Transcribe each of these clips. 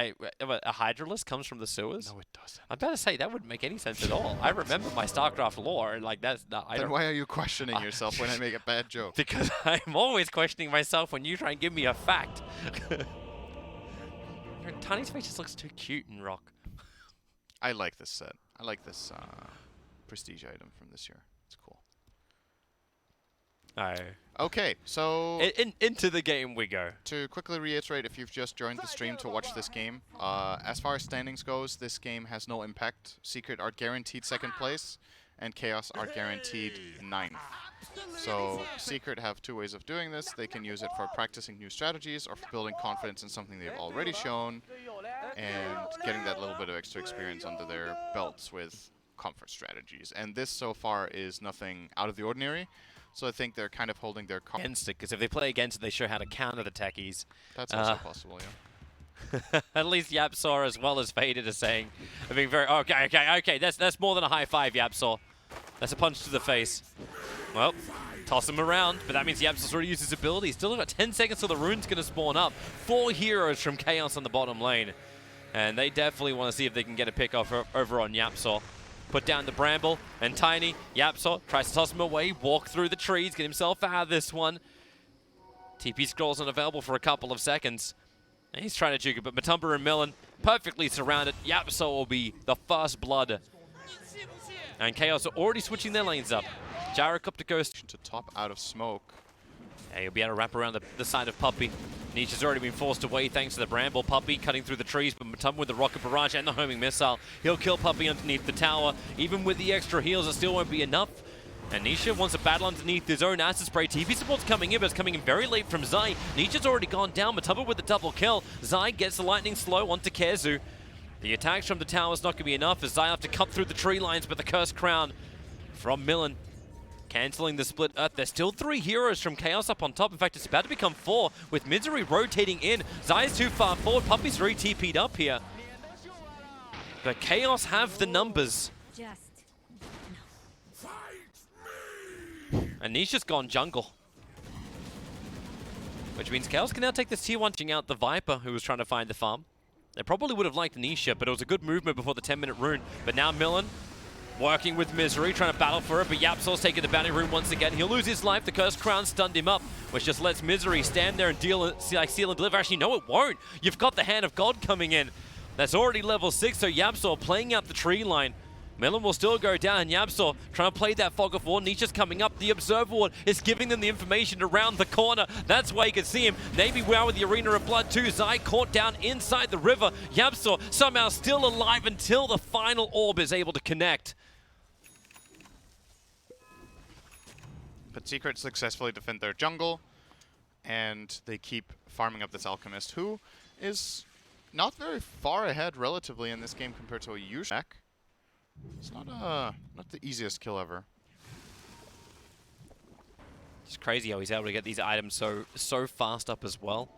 A Hydralisk comes from the sewers? No, it doesn't. I'm about to say, that wouldn't make any sense at all. I remember my StarCraft lore, and like that's not. Then why are you questioning yourself when I make a bad joke? Because I'm always questioning myself when you try and give me a fact. Tiny's face just looks too cute in Rock. I like this set. I like this prestige item from this year. It's cool. Okay, so into the game we go. To quickly reiterate, if you've just joined the stream to watch this game, as far as standings goes, this game has no impact. Secret are guaranteed 2nd place, and Chaos are guaranteed 9th. So Secret have 2 ways of doing this. They can use it for practicing new strategies or for building confidence in something they've already shown and getting that little bit of extra experience under their belts with comfort strategies. And this so far is nothing out of the ordinary. So I think they're kind of holding their against it, because if they play against it, they show how to counter the techies. That's also possible, yeah. At least Yapsaw, as well as Faded, is saying, being very okay. That's more than a high five, Yapsaw. That's a punch to the face. Well, toss him around, but that means Yapsaw's already used his ability. Still got 10 seconds till the rune's going to spawn up. 4 heroes from Chaos on the bottom lane, and they definitely want to see if they can get a pick off over on Yapsaw. Put down the Bramble, and Tiny, Yapsaw tries to toss him away, walk through the trees, get himself out of this one. TP scroll's unavailable for a couple of seconds. And he's trying to juke it, but Matumba and Millen perfectly surrounded. Yapsaw will be the first blood. And Chaos are already switching their lanes up. Jarek up to Ghost. To top out of smoke. Yeah, he'll be able to wrap around the side of Puppey. Niche has already been forced away thanks to the Bramble. Puppey cutting through the trees, but Matumba with the Rocket Barrage and the homing missile. He'll kill Puppey underneath the tower. Even with the extra heals, it still won't be enough. And Nisha wants a battle underneath his own acid spray. TP support's coming in, but it's coming in very late from Zai. Nisha's already gone down. Matumba with the double kill. Zai gets the lightning slow onto Kezu. The attacks from the tower is not going to be enough as Zai have to cut through the tree lines, but the Cursed Crown from Millen cancelling the split Earth. There's still 3 heroes from Chaos up on top. In fact, it's about to become 4 with Misery rotating in. Zai's too far forward. Puppey's very TP'd up here. But Chaos have the numbers. And Nisha's gone jungle. Which means Chaos can now take this tier 1, taking out the Viper who was trying to find the farm. They probably would have liked Nisha, but it was a good movement before the 10-minute rune. But now Millen working with Misery, trying to battle for it, but Yapsaw's taking the bounty rune once again. He'll lose his life. The Cursed Crown stunned him up, which just lets Misery stand there and seal and deliver. Actually, no, it won't. You've got the Hand of God coming in. That's already level 6, so Yapsaw playing out the tree line. Millen will still go down. Yapsaw trying to play that Fog of War. Nisha's coming up. The Observer Ward is giving them the information around the corner. That's why you can see him. Navy wow with the Arena of Blood too. Zai caught down inside the river. Yapsaw somehow still alive until the final orb is able to connect. But Secret successfully defend their jungle, and they keep farming up this Alchemist, who is not very far ahead relatively in this game compared to a usual. It's not the easiest kill ever. It's crazy how he's able to get these items so fast up as well.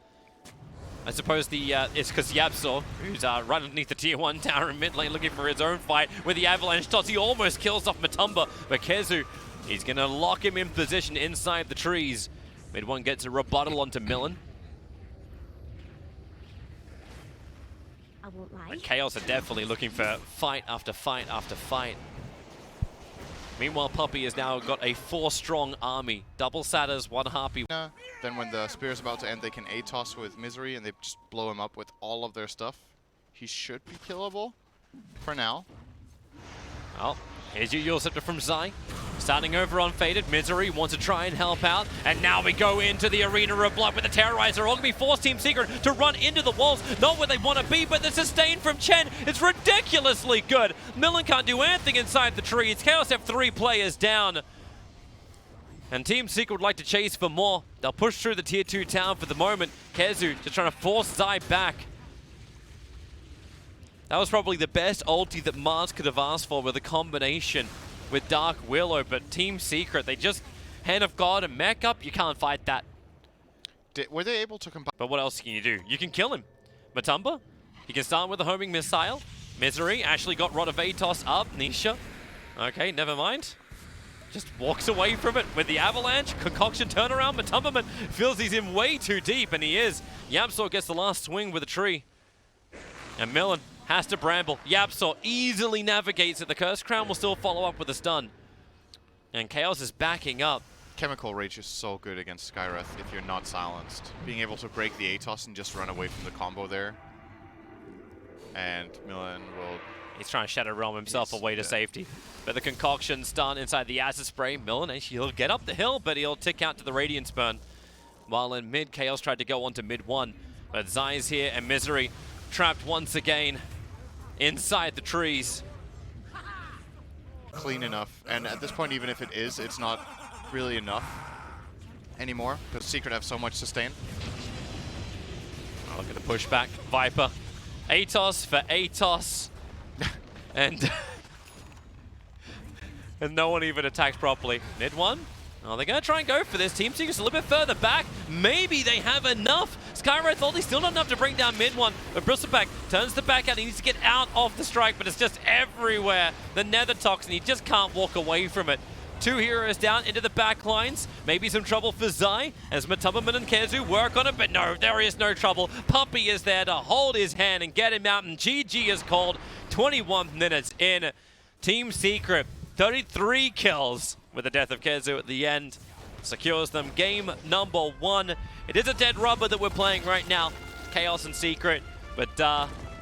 I suppose it's because Yapsaw, who's right underneath the tier 1 tower in mid lane looking for his own fight with the avalanche toss. He almost kills off Matumba, but Kezu, he's going to lock him in position inside the trees. Mid 1 gets a rebuttal onto Millen. And Chaos are definitely looking for fight after fight after fight. Meanwhile, Puppey has now got a 4-strong army. Double Satyrs, 1 Harpy. Then when the spear's about to end, they can A-toss with Misery and they just blow him up with all of their stuff. He should be killable for now. Well, here's your Yule Scepter from Zai. Starting over on Faded. Misery wants to try and help out. And now we go into the Arena of Blood with the Terrorizer. All going to be forced Team Secret to run into the walls. Not where they want to be, but the sustain from Chen is ridiculously good. Millen can't do anything inside the trees. Chaos have 3 players down. And Team Secret would like to chase for more. They'll push through the tier 2 town for the moment. Kezu just trying to force Zai back. That was probably the best ulti that Mars could have asked for with a combination with Dark Willow, but Team Secret, they just Hand of God and mech up. You can't fight that. Were they able to combine? But what else can you do? You can kill him. Matumba, he can start with a homing missile. Misery actually got Rod of Atos up. Nisha, okay, never mind. Just walks away from it with the avalanche. Concoction turnaround. Matumba feels he's in way too deep, and he is. Yapsaw gets the last swing with a tree. And Millen has to bramble. Yapzor easily navigates it. The Curse Crown will still follow up with a stun. And Chaos is backing up. Chemical Rage is so good against Skywrath if you're not silenced. Being able to break the Atos and just run away from the combo there. And Millen will... He's trying to Shadow Realm himself away to safety. But the Concoction's done inside the Acid Spray. Millen, he'll get up the hill, but he'll tick out to the Radiance Burn. While in mid, Chaos tried to go on to mid 1. But Zai's here and Misery trapped once again inside the trees. Clean enough. And at this point, even if it is, it's not really enough anymore. Because Secret have so much sustain. Oh, look at the pushback. Viper. Atos for Atos. And no one even attacks properly. Mid 1. Oh, they're going to try and go for this. Team Secret's a little bit further back. Maybe they have enough. Skywrath ulti still not enough to bring down mid 1. But Bristleback turns the back out. He needs to get out of the strike, but it's just everywhere. The Nether Toxin, he just can't walk away from it. 2 heroes down into the back lines. Maybe some trouble for Zai as Matumbaman and Kezu work on it, but no, there is no trouble. Puppey is there to hold his hand and get him out, and GG is called. 21 minutes in. Team Secret, 33 kills with the death of Kezu at the end. Secures them game number 1. It is a dead rubber that we're playing right now. Chaos and Secret, but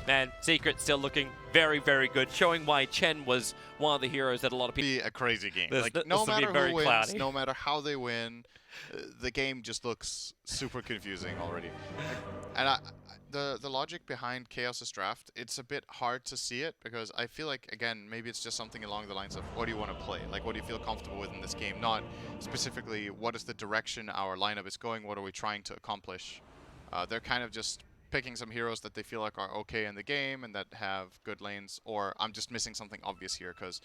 man, Secret still looking very, very good, showing why Chen was one of the heroes that a lot of people... Be a crazy game. No matter who wins, cloudy. No matter how they win, the game just looks super confusing already. And the logic behind Chaos's draft, it's a bit hard to see it because I feel like, again, maybe it's just something along the lines of what do you want to play? Like, what do you feel comfortable with in this game? Not specifically what is the direction our lineup is going, what are we trying to accomplish? They're kind of just picking some heroes that they feel like are okay in the game and that have good lanes, or I'm just missing something obvious here because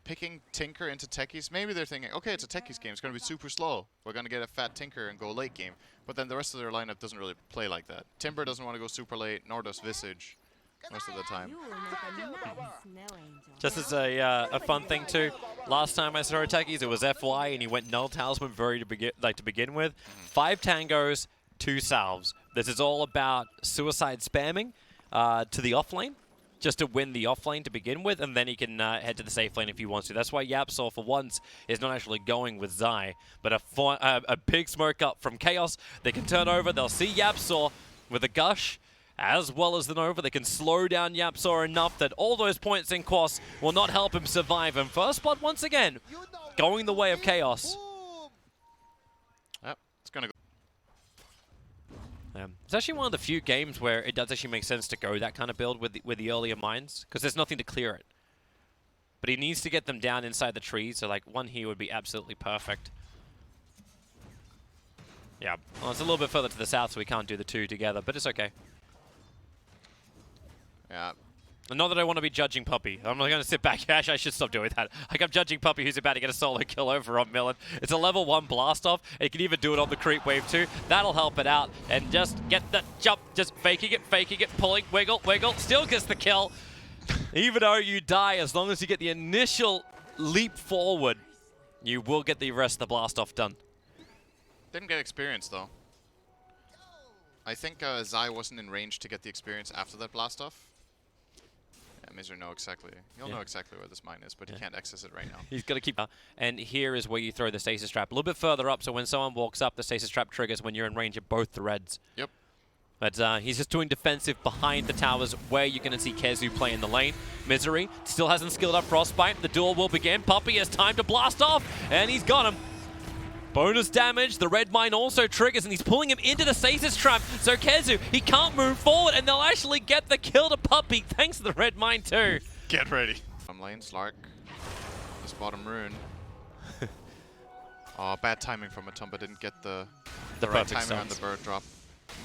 picking Tinker into Techies, maybe they're thinking, okay, it's a Techies game, it's going to be super slow. We're going to get a fat Tinker and go late game. But then the rest of their lineup doesn't really play like that. Timber doesn't want to go super late, nor does Visage most of the time. Just as a fun thing too, last time I saw Techies, it was FY and he went Null Talisman to begin with. 5 tangos, 2 salves. This is all about suicide spamming to the offlane, just to win the offlane to begin with, and then he can head to the safe lane if he wants to. That's why Yapzor, for once, is not actually going with Zai, but a big smoke up from Chaos. They can turn over. They'll see Yapzor with a Gush, as well as the Nova. They can slow down Yapzor enough that all those points in Quas will not help him survive. And first blood, once again, going the way of Chaos. Yep, it's going to go. It's actually one of the few games where it does actually make sense to go that kind of build with the earlier mines, because there's nothing to clear it. But he needs to get them down inside the trees, so like one here would be absolutely perfect. Yeah, well, it's a little bit further to the south, so we can't do the 2 together, but it's okay. Yeah. Not that I want to be judging Puppey. I'm not going to sit back. Actually, I should stop doing that. Like, I'm judging Puppey who's about to get a solo kill over on Millen. It's a level 1 blast off. And you can even do it on the creep wave too. That'll help it out. And just get that jump. Just faking it, pulling, wiggle. Still gets the kill. Even though you die, as long as you get the initial leap forward, you will get the rest of the blast off done. Didn't get experience though. I think Zai wasn't in range to get the experience after that blast off. Misery know exactly. He'll know exactly where this mine is, but he can't access it right now. He's got to keep... and here is where you throw the stasis trap. A little bit further up, so when someone walks up, the stasis trap triggers when you're in range of both threads. Yep. But he's just doing defensive behind the towers where you're going to see Kezu play in the lane. Misery still hasn't skilled up Frostbite. The duel will begin. Puppey has time to blast off, and he's got him. Bonus damage, the red mine also triggers, and he's pulling him into the stasis trap. So Kezu, he can't move forward, and they'll actually get the kill to Puppey thanks to the red mine too. Get ready. From lane, Slark. This bottom rune. Oh, bad timing from Matumba. Didn't get the right timing on the bird drop.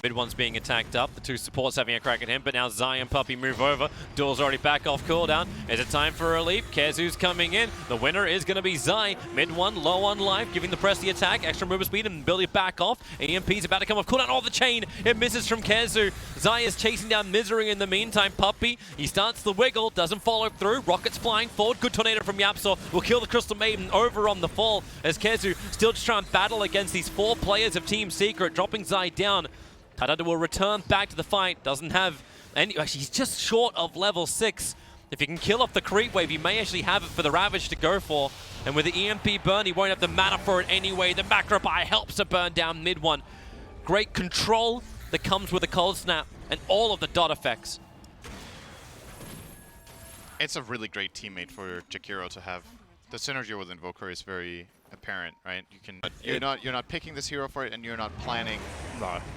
Mid one's being attacked up. The 2 supports having a crack at him, but now Zai and Puppey move over. Duel's already back off cooldown. Is it time for a leap? Kezu's coming in. The winner is going to be Zai. Mid one, low on life, giving the press the attack. Extra movement speed and ability to back off. EMP's about to come off cooldown. Oh, the chain. It misses from Kezu. Zai is chasing down Misery in the meantime. Puppey, he starts the wiggle, doesn't follow through. Rockets flying forward. Good tornado from Yapzor. Will kill the Crystal Maiden over on the fall as Kezu still just trying to battle against these 4 players of Team Secret, dropping Zai down. Tadada will return back to the fight. Doesn't have And actually, he's just short of level 6. If he can kill off the creep wave, he may actually have it for the Ravage to go for. And with the EMP burn, he won't have the mana for it anyway. The macro buy helps to burn down mid one. Great control that comes with the cold snap and all of the dot effects. It's a really great teammate for Jakiro to have. The synergy with Invoker is very apparent, right? You can you're not picking this hero for it, and you're not planning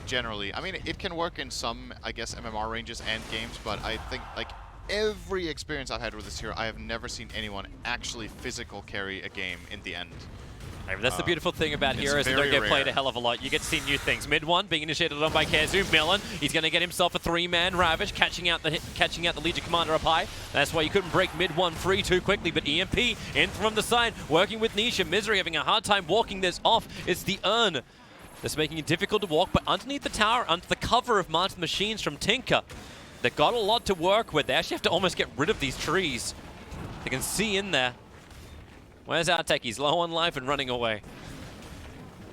generally. I mean, it can work in some, I guess, MMR ranges and games, but I think like every experience I've had with this hero, I have never seen anyone actually physical carry a game in the end. That's the beautiful thing about heroes that don't get played a hell of a lot. You get to see new things. Mid one being initiated on by Kezu. Millen, he's going to get himself a 3-man Ravage, catching out the Legion Commander up high. That's why you couldn't break mid one free too quickly. But EMP in from the side, working with Nisha. Misery having a hard time walking this off. It's the urn that's making it difficult to walk. But underneath the tower, under the cover of Martin Machines from Tinker, they've got a lot to work with. They actually have to almost get rid of these trees. You can see in there. Where's our tech? He's low on life and running away.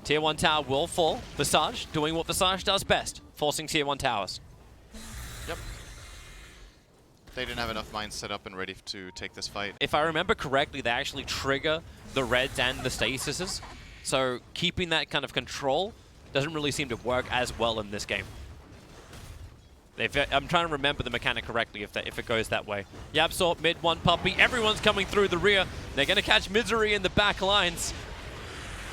Tier 1 tower will fall. Visage doing what Visage does best, forcing Tier 1 towers. Yep. They didn't have enough mines set up and ready to take this fight. If I remember correctly, they actually trigger the reds and the stasises. So keeping that kind of control doesn't really seem to work as well in this game. I'm trying to remember the mechanic correctly if it goes that way. Yapsor, mid one Puppey. Everyone's coming through the rear. They're going to catch Misery in the back lines.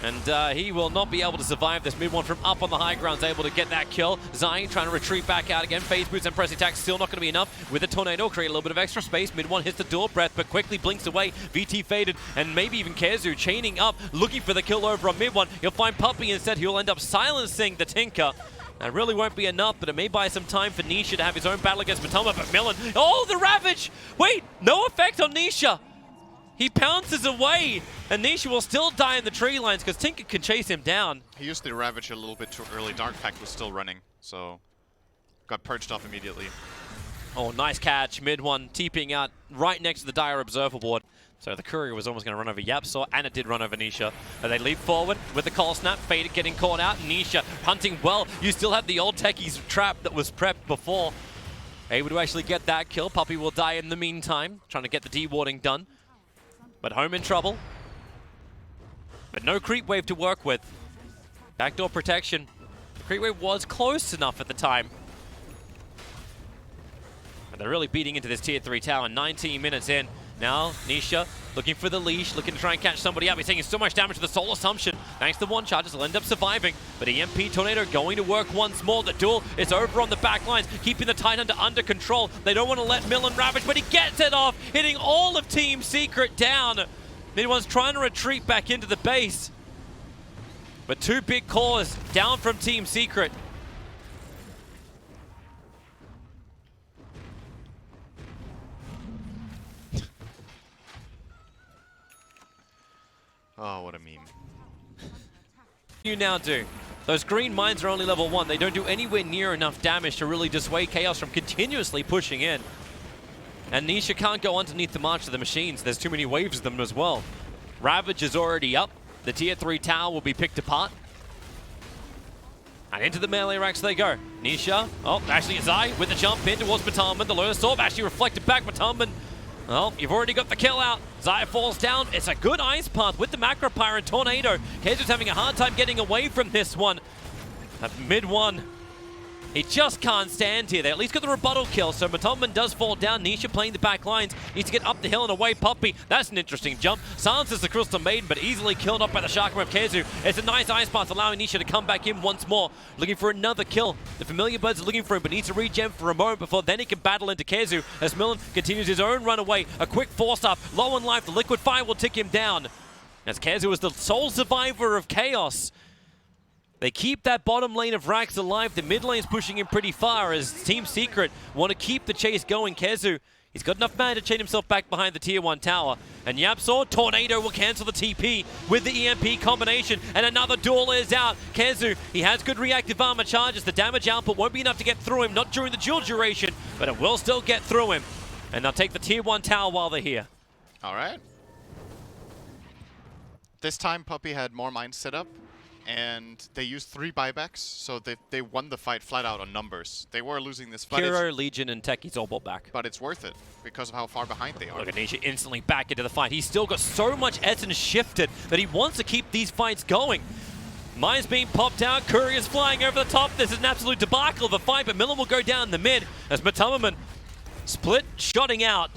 And he will not be able to survive this. Mid one from up on the high ground is able to get that kill. Zai trying to retreat back out again. Phase boots and press attack still not going to be enough. With a tornado, create a little bit of extra space. Mid one hits the door breath, but quickly blinks away. VT faded, and maybe even Kezu chaining up, looking for the kill over on mid one. He'll find Puppey instead. He'll end up silencing the Tinker. That really won't be enough, but it may buy some time for Nisha to have his own battle against Matoma. But Millen, oh, the Ravage! Wait, no effect on Nisha. He pounces away, and Nisha will still die in the tree lines because Tinker can chase him down. He used the Ravage a little bit too early. Dark Pact was still running, so got purged off immediately. Oh, nice catch. Mid one, TPing out right next to the Dire Observer board. So the Courier was almost going to run over Yapsor, and it did run over Nisha. But they leap forward with the Cold Snap. Faded getting caught out. Nisha hunting well. You still have the old Techie's trap that was prepped before. Able to actually get that kill. Puppey will die in the meantime, trying to get the dewarding done. But home in trouble. But no creep wave to work with. Backdoor protection. The creep wave was close enough at the time. But they're really beating into this tier 3 tower. 19 minutes in. Now, Nisha looking for the leash, looking to try and catch somebody up. He's taking so much damage to the Soul Assumption. Thanks to one charges, he'll end up surviving. But EMP Tornado going to work once more. The duel is over on the back lines, keeping the Tidehunter under control. They don't want to let Millen Ravage, but he gets it off, hitting all of Team Secret down. Mid-one's trying to retreat back into the base. But two big cores down from Team Secret. Oh, what a meme. You now do. Those green mines are only level 1. They don't do anywhere near enough damage to really dissuade Chaos from continuously pushing in. And Nisha can't go underneath the March of the Machines. There's too many waves of them as well. Ravage is already up. The tier 3 tower will be picked apart. And into the melee racks they go. Nisha, oh, actually Zai with the jump in towards Batalman. The Lotus Orb actually reflected back. Batalman, well, you've already got the kill out. Zai falls down. It's a good ice path with the Macro Pyre and Tornado. Kezu's having a hard time getting away from this one. At mid one, he just can't stand here. They at least got the rebuttal kill, so Batalman does fall down. Nisha playing the back lines. Needs to get up the hill and away. Puppey, that's an interesting jump. Silences the Crystal Maiden, but easily killed off by the Chakra of Kezu. It's a nice ice path, allowing Nisha to come back in once more. Looking for another kill. The Familiar Birds are looking for him, but needs to regen for a moment before then he can battle into Kezu. As Millen continues his own run away. A quick force up. Low on life, the Liquid Fire will tick him down. As Kezu is the sole survivor of Chaos. They keep that bottom lane of Rax alive. The mid lane's pushing him pretty far as Team Secret want to keep the chase going. Kezu, he's got enough mana to chain himself back behind the tier 1 tower. And Yapsor, Tornado will cancel the TP with the EMP combination. And another duel is out. Kezu, he has good reactive armor charges. The damage output won't be enough to get through him, not during the duel duration, but it will still get through him. And they'll take the tier 1 tower while they're here. All right. This time Puppey had more mines set up. and they used 3 buybacks, so they won the fight flat out on numbers. They were losing this fight. Hero, Legion, and Techie's all bought back. But it's worth it because of how far behind they are. Look at Nisha instantly back into the fight. He's still got so much essence shifted that he wants to keep these fights going. Mine's being popped out. Courier's flying over the top. This is an absolute debacle of a fight, but Miller will go down in the mid as Matummerman split shotting out.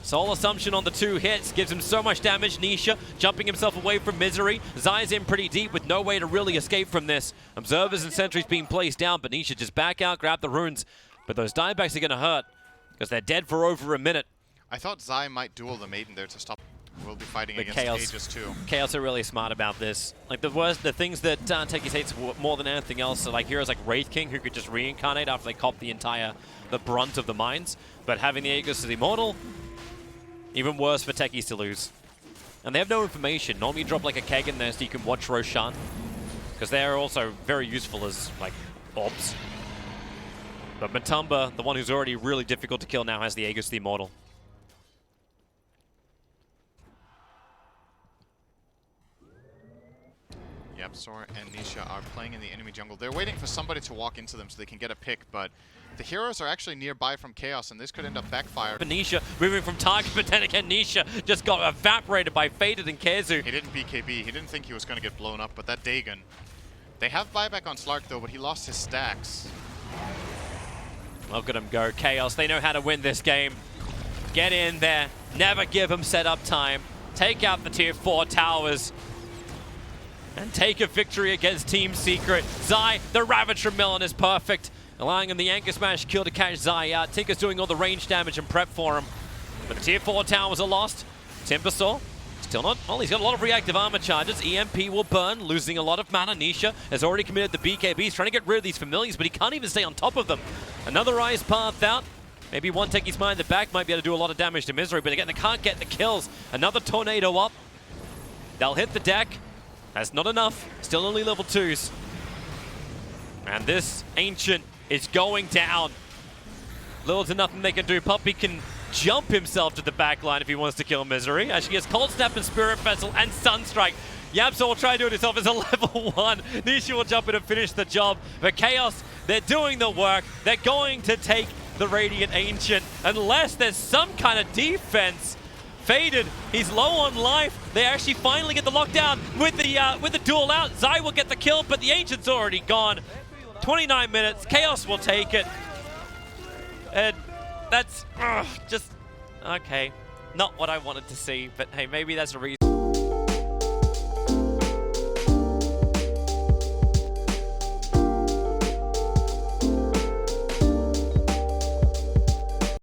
Soul Assumption on the 2 hits gives him so much damage. Nisha jumping himself away from Misery. Zai's in pretty deep with no way to really escape from this. Observers and sentries being placed down, but Nisha just back out, grab the runes. But those diebacks are going to hurt because they're dead for over a minute. I thought Zai might duel the Maiden there to stop. We'll be fighting But against Aegis too. Chaos are really smart about this. Like the things that Techies hates more than anything else are like heroes like Wraith King who could just reincarnate after they cop the brunt of the mines. But having the Aegis as immortal, even worse for Techies to lose. And they have no information. Normally you drop like a keg in there so you can watch Roshan, because they're also very useful as like orbs. But Matumba, the one who's already really difficult to kill now, has the Aegis the immortal. Yapsor and Nisha are playing in the enemy jungle. They're waiting for somebody to walk into them so they can get a pick, but the heroes are actually nearby from Chaos, and this could end up backfire. Nisha moving from target, but then again Nisha just got evaporated by Faded and Kezu. He didn't BKB. He didn't think he was going to get blown up, but that Dagon. They have buyback on Slark though, but he lost his stacks. Look at him go. Chaos, they know how to win this game. Get in there, never give him setup time, take out the tier 4 towers, and take a victory against Team Secret. Zai, the Ravager Melon is perfect, allowing him the Anchor Smash kill to catch Zai out. Tinker's doing all the range damage and prep for him. But the tier 4 towers are lost. Timbersaw, still not, well, he's got a lot of reactive armor charges. EMP will burn, losing a lot of mana. Nisha has already committed the BKB. He's trying to get rid of these familiars, but he can't even stay on top of them. Another Ice Path out. Maybe one Techie's Mind in the back might be able to do a lot of damage to Misery, but again, they can't get the kills. Another Tornado up. They'll hit the deck. That's not enough. Still only level 2s. And this Ancient is going down. Little to nothing they can do. Puppey can jump himself to the back line if he wants to kill Misery. Actually gets Cold Snap and Spirit Vessel and Sunstrike. Yapsor will try to do it himself as a level 1. Nisha will jump in and finish the job. But Chaos, they're doing the work. They're going to take the Radiant Ancient unless there's some kind of defense. Faded, he's low on life. They actually finally get the lockdown with the duel out. Zai will get the kill, but the Ancient's already gone. 29 minutes, Chaos will take it. And that's just, okay, not what I wanted to see, but hey, maybe that's a reason.